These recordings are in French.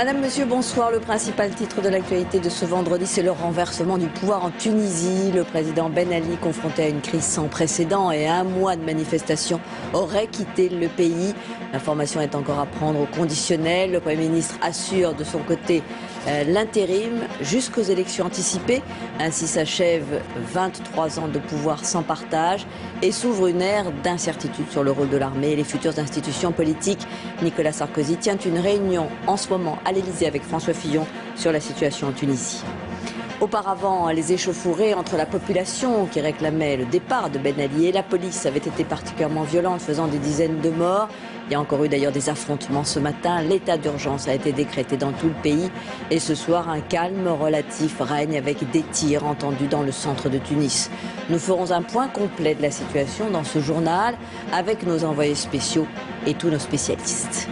Madame, Monsieur, bonsoir. Le principal titre de l'actualité de ce vendredi, c'est le renversement du pouvoir en Tunisie. Le président Ben Ali, confronté à une crise sans précédent et à un mois de manifestation, aurait quitté le pays. L'information est encore à prendre au conditionnel. Le Premier ministre assure de son côté l'intérim jusqu'aux élections anticipées. Ainsi s'achève 23 ans de pouvoir sans partage et s'ouvre une ère d'incertitude sur le rôle de l'armée et les futures institutions politiques. Nicolas Sarkozy tient une réunion en ce moment à l'Elysée avec François Fillon sur la situation en Tunisie. Auparavant, les échauffourées entre la population qui réclamait le départ de Ben Ali et la police avaient été particulièrement violentes, faisant des dizaines de morts. Il y a encore eu d'ailleurs des affrontements ce matin. L'état d'urgence a été décrété dans tout le pays. Et ce soir, un calme relatif règne avec des tirs entendus dans le centre de Tunis. Nous ferons un point complet de la situation dans ce journal avec nos envoyés spéciaux et tous nos spécialistes.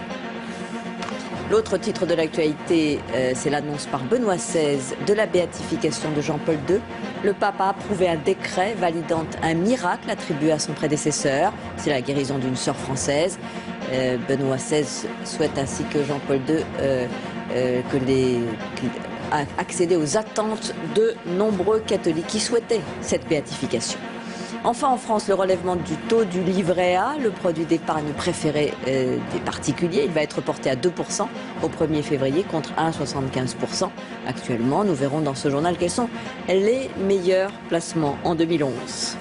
L'autre titre de l'actualité, c'est l'annonce par Benoît XVI de la béatification de Jean-Paul II. Le pape a approuvé un décret validant un miracle attribué à son prédécesseur. C'est la guérison d'une sœur française. Benoît XVI souhaite ainsi que Jean-Paul II accéder aux attentes de nombreux catholiques qui souhaitaient cette béatification. Enfin, en France, le relèvement du taux du livret A, le produit d'épargne préféré des particuliers, il va être porté à 2% au 1er février contre 1,75% actuellement. Nous verrons dans ce journal quels sont les meilleurs placements en 2011.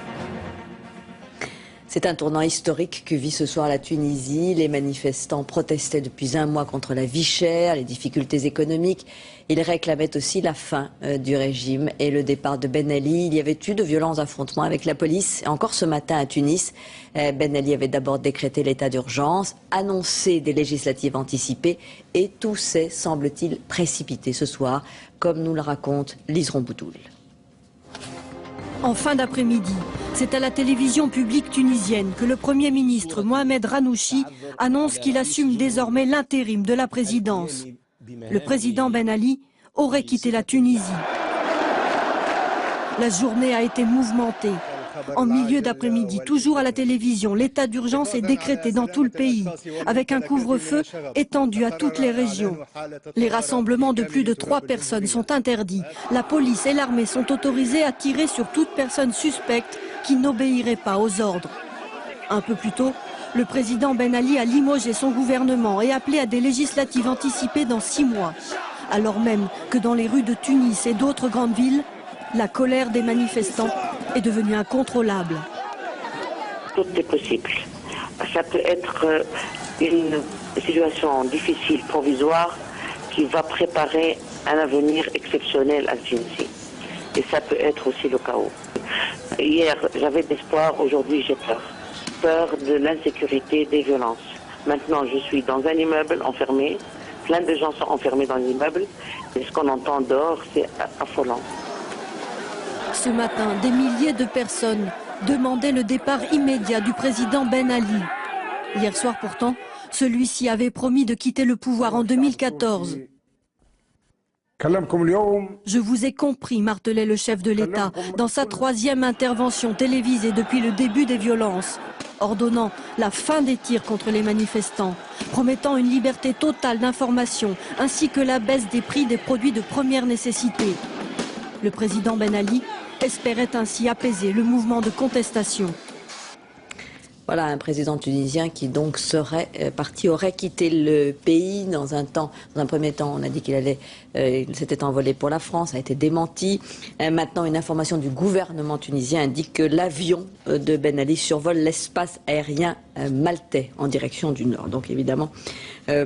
C'est un tournant historique que vit ce soir la Tunisie. Les manifestants protestaient depuis un mois contre la vie chère, les difficultés économiques. Ils réclamaient aussi la fin du régime et le départ de Ben Ali. Il y avait eu de violents affrontements avec la police. Et encore ce matin à Tunis, Ben Ali avait d'abord décrété l'état d'urgence, annoncé des législatives anticipées et tout s'est, semble-t-il, précipité ce soir, comme nous le raconte Lise Romboutoul. En fin d'après-midi, c'est à la télévision publique tunisienne que le Premier ministre Mohamed Ranouchi annonce qu'il assume désormais l'intérim de la présidence. Le président Ben Ali aurait quitté la Tunisie. La journée a été mouvementée. En milieu d'après-midi, toujours à la télévision, l'état d'urgence est décrété dans tout le pays, avec un couvre-feu étendu à toutes les régions. Les rassemblements de plus de 3 personnes sont interdits. La police et l'armée sont autorisées à tirer sur toute personne suspecte qui n'obéirait pas aux ordres. Un peu plus tôt, le président Ben Ali a limogé son gouvernement et appelé à des législatives anticipées dans 6 mois, alors même que dans les rues de Tunis et d'autres grandes villes, la colère des manifestants est devenue incontrôlable. Tout est possible. Ça peut être une situation difficile, provisoire, qui va préparer un avenir exceptionnel à Tunisie. Et ça peut être aussi le chaos. Hier, j'avais d'espoir, aujourd'hui j'ai peur. Peur de l'insécurité, des violences. Maintenant, je suis dans un immeuble enfermé. Plein de gens sont enfermés dans l'immeuble. Et ce qu'on entend dehors, c'est affolant. Ce matin, des milliers de personnes demandaient le départ immédiat du président Ben Ali. Hier soir pourtant, celui-ci avait promis de quitter le pouvoir en 2014. Je vous ai compris, martelait le chef de l'État dans sa 3e intervention télévisée depuis le début des violences, ordonnant la fin des tirs contre les manifestants, promettant une liberté totale d'information ainsi que la baisse des prix des produits de première nécessité. Le président Ben Ali espérait ainsi apaiser le mouvement de contestation. Voilà un président tunisien qui donc aurait quitté le pays dans un premier temps. On a dit il s'était envolé pour la France, a été démenti. Maintenant, une information du gouvernement tunisien indique que l'avion de Ben Ali survole l'espace aérien maltais en direction du nord. Donc évidemment,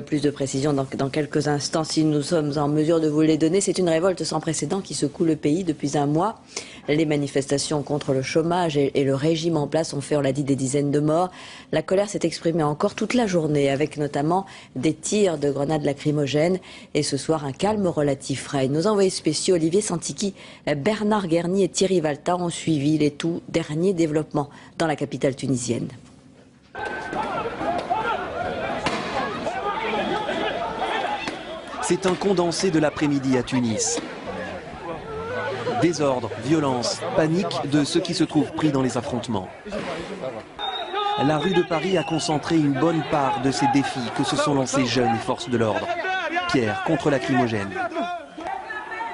plus de précisions dans quelques instants si nous sommes en mesure de vous les donner. C'est une révolte sans précédent qui secoue le pays depuis un mois. Les manifestations contre le chômage et le régime en place ont fait, on l'a dit, des dizaines de morts. La colère s'est exprimée encore toute la journée avec notamment des tirs de grenades lacrymogènes et ce soir un calme relatif règne. Nos envoyés spéciaux Olivier Santiki, Bernard Guerny et Thierry Valta ont suivi les tout derniers développements dans la capitale tunisienne. C'est un condensé de l'après-midi à Tunis. Désordre, violence, panique de ceux qui se trouvent pris dans les affrontements. La rue de Paris a concentré une bonne part de ces défis que se sont lancés jeunes et forces de l'ordre. pierre contre lacrymogène.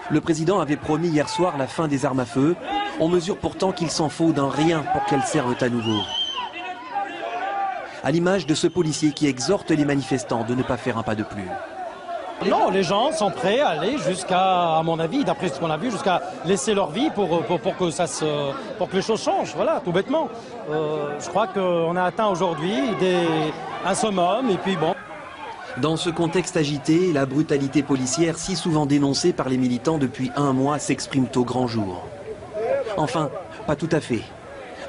Le président avait promis hier soir la fin des armes à feu. On mesure pourtant qu'il s'en faut d'un rien pour qu'elles servent à nouveau. À l'image de ce policier qui exhorte les manifestants de ne pas faire un pas de plus. Non, les gens sont prêts à aller jusqu'à, à mon avis, d'après ce qu'on a vu, jusqu'à laisser leur vie pour que les choses changent, voilà, tout bêtement. Je crois qu'on a atteint aujourd'hui un summum, et puis bon. Dans ce contexte agité, la brutalité policière, si souvent dénoncée par les militants depuis un mois, s'exprime au grand jour. Enfin, pas tout à fait.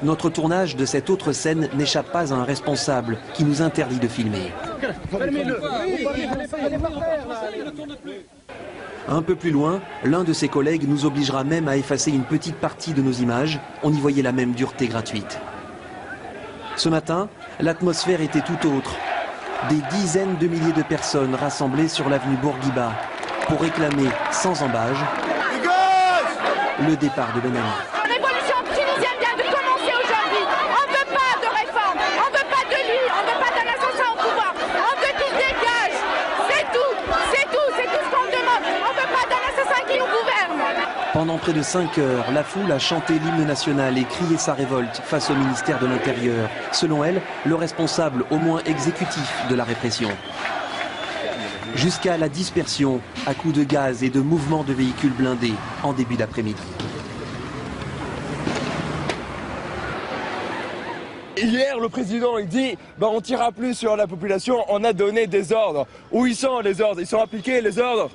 Notre tournage de cette autre scène n'échappe pas à un responsable qui nous interdit de filmer. Un peu plus loin, l'un de ses collègues nous obligera même à effacer une petite partie de nos images. On y voyait la même dureté gratuite. Ce matin, l'atmosphère était tout autre. Des dizaines de milliers de personnes rassemblées sur l'avenue Bourguiba pour réclamer, sans embâge, le départ de Ben Ali. Pendant près de 5 heures, la foule a chanté l'hymne national et crié sa révolte face au ministère de l'Intérieur. Selon elle, le responsable au moins exécutif de la répression. Jusqu'à la dispersion à coups de gaz et de mouvements de véhicules blindés en début d'après-midi. Hier, le président il dit on tirera plus sur la population, on a donné des ordres. Où ils sont les ordres? Ils sont appliqués les ordres?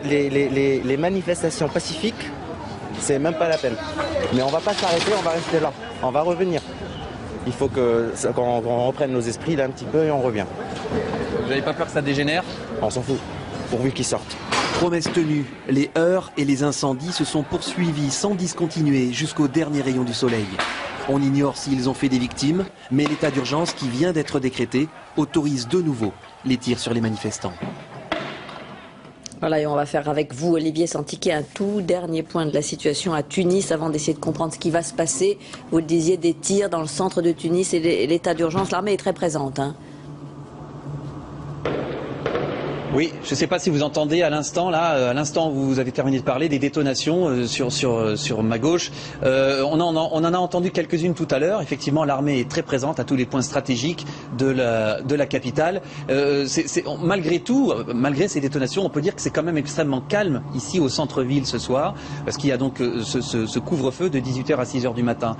Les manifestations pacifiques, c'est même pas la peine. Mais on va pas s'arrêter, on va rester là. On va revenir. Il faut qu'on reprenne nos esprits là un petit peu et on revient. Vous n'avez pas peur que ça dégénère? On s'en fout, pourvu qu'ils sortent. Promesse tenue, les heurts et les incendies se sont poursuivis sans discontinuer jusqu'au dernier rayon du soleil. On ignore s'ils ont fait des victimes, mais l'état d'urgence qui vient d'être décrété autorise de nouveau les tirs sur les manifestants. Voilà, et on va faire avec vous, Olivier Santiquet, un tout dernier point de la situation à Tunis avant d'essayer de comprendre ce qui va se passer. Vous le disiez, des tirs dans le centre de Tunis et l'état d'urgence. L'armée est très présente. Oui, je ne sais pas si vous entendez à l'instant, où vous avez terminé de parler, des détonations sur ma gauche. On en a entendu quelques-unes tout à l'heure. Effectivement, l'armée est très présente à tous les points stratégiques de la capitale. Malgré tout, malgré ces détonations, on peut dire que c'est quand même extrêmement calme ici au centre-ville ce soir, parce qu'il y a donc ce couvre-feu de 18h à 6h du matin.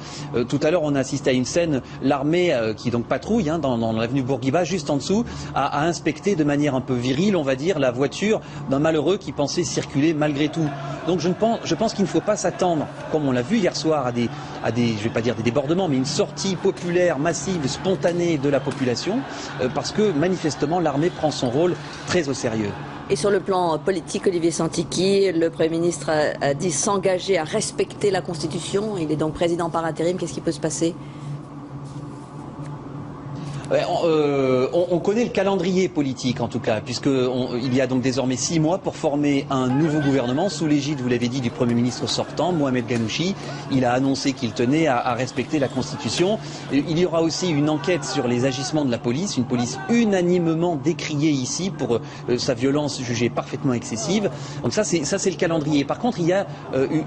Tout à l'heure, on a assisté à une scène, l'armée qui donc patrouille dans l'avenue Bourguiba, juste en dessous, a inspecté de manière un peu virile, on va dire, la voiture d'un malheureux qui pensait circuler malgré tout. Donc je pense qu'il ne faut pas s'attendre, comme on l'a vu hier soir, à des, je vais pas dire des débordements, mais une sortie populaire, massive, spontanée de la population, parce que manifestement l'armée prend son rôle très au sérieux. Et sur le plan politique, Olivier Santiquet, le Premier ministre a dit s'engager à respecter la Constitution. Il est donc président par intérim. Qu'est-ce qui peut se passer ? On connaît le calendrier politique en tout cas, puisqu'il y a donc désormais 6 mois pour former un nouveau gouvernement sous l'égide, vous l'avez dit, du Premier ministre sortant, Mohamed Ghannouchi. Il a annoncé qu'il tenait à respecter la Constitution. Il y aura aussi une enquête sur les agissements de la police, une police unanimement décriée ici pour sa violence jugée parfaitement excessive. Donc ça c'est le calendrier. Par contre, il y a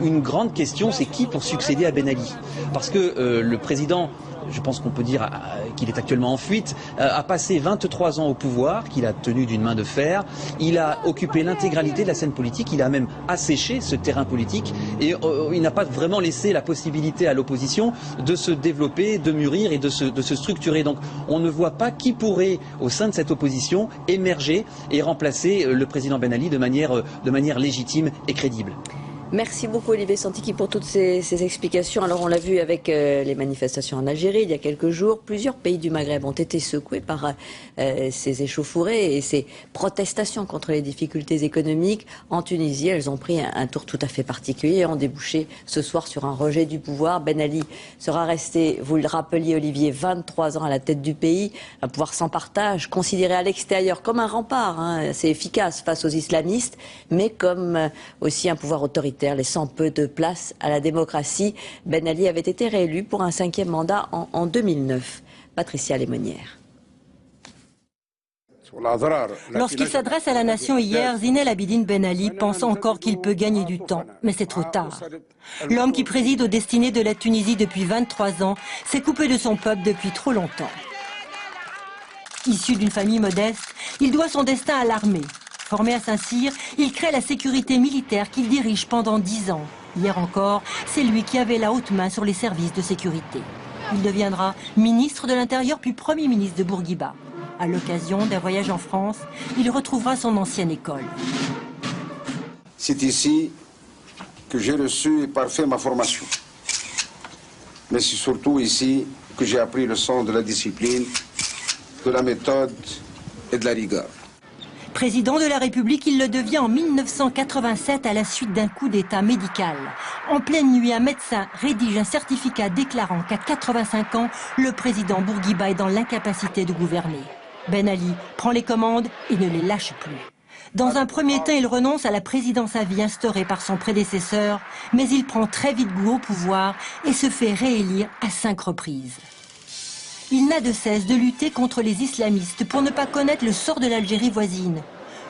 une grande question, c'est qui pour succéder à Ben Ali? Parce que le président, je pense qu'on peut dire qu'il est actuellement en fuite, a passé 23 ans au pouvoir, qu'il a tenu d'une main de fer. Il a occupé l'intégralité de la scène politique, il a même asséché ce terrain politique et il n'a pas vraiment laissé la possibilité à l'opposition de se développer, de mûrir et de se structurer. Donc on ne voit pas qui pourrait, au sein de cette opposition, émerger et remplacer le président Ben Ali de manière légitime et crédible. Merci beaucoup Olivier Santiquet pour toutes ces explications. Alors on l'a vu avec les manifestations en Algérie il y a quelques jours. Plusieurs pays du Maghreb ont été secoués par ces échauffourées et ces protestations contre les difficultés économiques. En Tunisie, elles ont pris un tour tout à fait particulier et ont débouché ce soir sur un rejet du pouvoir. Ben Ali sera resté, vous le rappeliez Olivier, 23 ans à la tête du pays. Un pouvoir sans partage, considéré à l'extérieur comme un rempart, assez efficace face aux islamistes, mais comme aussi un pouvoir autoritaire, laissant peu de place à la démocratie. Ben Ali avait été réélu pour un 5e mandat en 2009. Patricia Lémonière. Lorsqu'il s'adresse à la nation hier, Zine El Abidine Ben Ali pense encore qu'il peut gagner du temps, mais c'est trop tard. L'homme qui préside aux destinées de la Tunisie depuis 23 ans s'est coupé de son peuple depuis trop longtemps. Issu d'une famille modeste, il doit son destin à l'armée. Formé à Saint-Cyr, il crée la sécurité militaire qu'il dirige pendant 10 ans. Hier encore, c'est lui qui avait la haute main sur les services de sécurité. Il deviendra ministre de l'Intérieur puis Premier ministre de Bourguiba. À l'occasion d'un voyage en France, il retrouvera son ancienne école. C'est ici que j'ai reçu et parfait ma formation. Mais c'est surtout ici que j'ai appris le sens de la discipline, de la méthode et de la rigueur. Président de la République, il le devient en 1987 à la suite d'un coup d'État médical. En pleine nuit, un médecin rédige un certificat déclarant qu'à 85 ans, le président Bourguiba est dans l'incapacité de gouverner. Ben Ali prend les commandes et ne les lâche plus. Dans un premier temps, il renonce à la présidence à vie instaurée par son prédécesseur, mais il prend très vite goût au pouvoir et se fait réélire à 5 reprises. Il n'a de cesse de lutter contre les islamistes pour ne pas connaître le sort de l'Algérie voisine.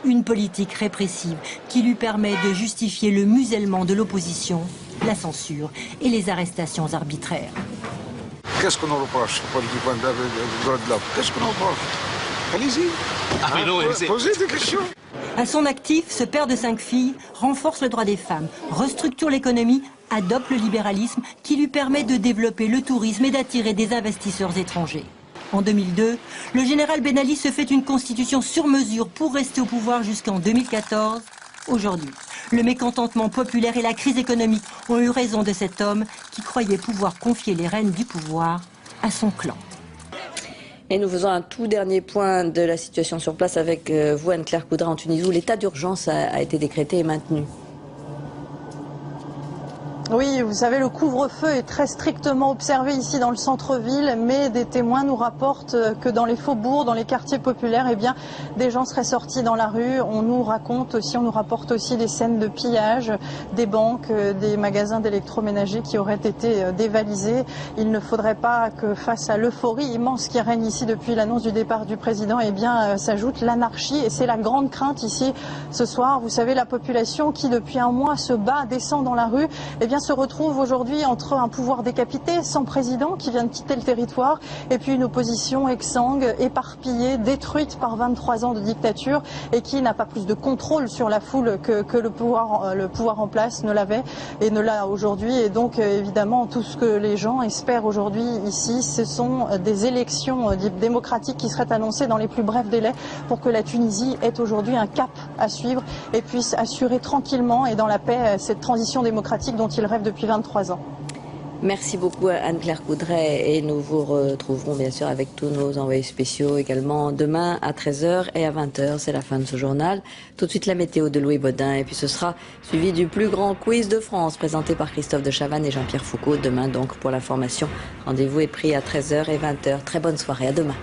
Une politique répressive qui lui permet de justifier le musellement de l'opposition, la censure et les arrestations arbitraires. Qu'est-ce qu'on en reproche pour du point de l'homme? Qu'est-ce qu'on en reproche? Allez-y, posez des questions. À son actif, ce père de 5 filles renforce le droit des femmes, restructure l'économie, adopte le libéralisme qui lui permet de développer le tourisme et d'attirer des investisseurs étrangers. En 2002, le général Ben Ali se fait une constitution sur mesure pour rester au pouvoir jusqu'en 2014. Aujourd'hui, le mécontentement populaire et la crise économique ont eu raison de cet homme qui croyait pouvoir confier les rênes du pouvoir à son clan. Et nous faisons un tout dernier point de la situation sur place avec vous, Anne-Claire Coudray, en Tunisie, où l'état d'urgence a été décrété et maintenu. Oui, vous savez, le couvre-feu est très strictement observé ici dans le centre-ville, mais des témoins nous rapportent que dans les faubourgs, dans les quartiers populaires, eh bien, des gens seraient sortis dans la rue. On nous rapporte aussi des scènes de pillage, des banques, des magasins d'électroménager qui auraient été dévalisés. Il ne faudrait pas que face à l'euphorie immense qui règne ici depuis l'annonce du départ du président, eh bien, s'ajoute l'anarchie. Et c'est la grande crainte ici ce soir. Vous savez, la population qui depuis un mois se bat, descend dans la rue, eh bien, se retrouve aujourd'hui entre un pouvoir décapité, sans président, qui vient de quitter le territoire, et puis une opposition exsangue, éparpillée, détruite par 23 ans de dictature, et qui n'a pas plus de contrôle sur la foule que le pouvoir en place ne l'avait et ne l'a aujourd'hui. Et donc, évidemment, tout ce que les gens espèrent aujourd'hui ici, ce sont des élections démocratiques qui seraient annoncées dans les plus brefs délais pour que la Tunisie ait aujourd'hui un cap à suivre et puisse assurer tranquillement et dans la paix cette transition démocratique dont il rêve depuis 23 ans. Merci beaucoup Anne-Claire Coudray et nous vous retrouverons bien sûr avec tous nos envoyés spéciaux également demain à 13h et à 20h. C'est la fin de ce journal. Tout de suite la météo de Louis Baudin et puis ce sera suivi du plus grand quiz de France présenté par Christophe de Chavannes et Jean-Pierre Foucault. Demain donc pour l'information. Rendez-vous est pris à 13h et 20h. Très bonne soirée. À demain.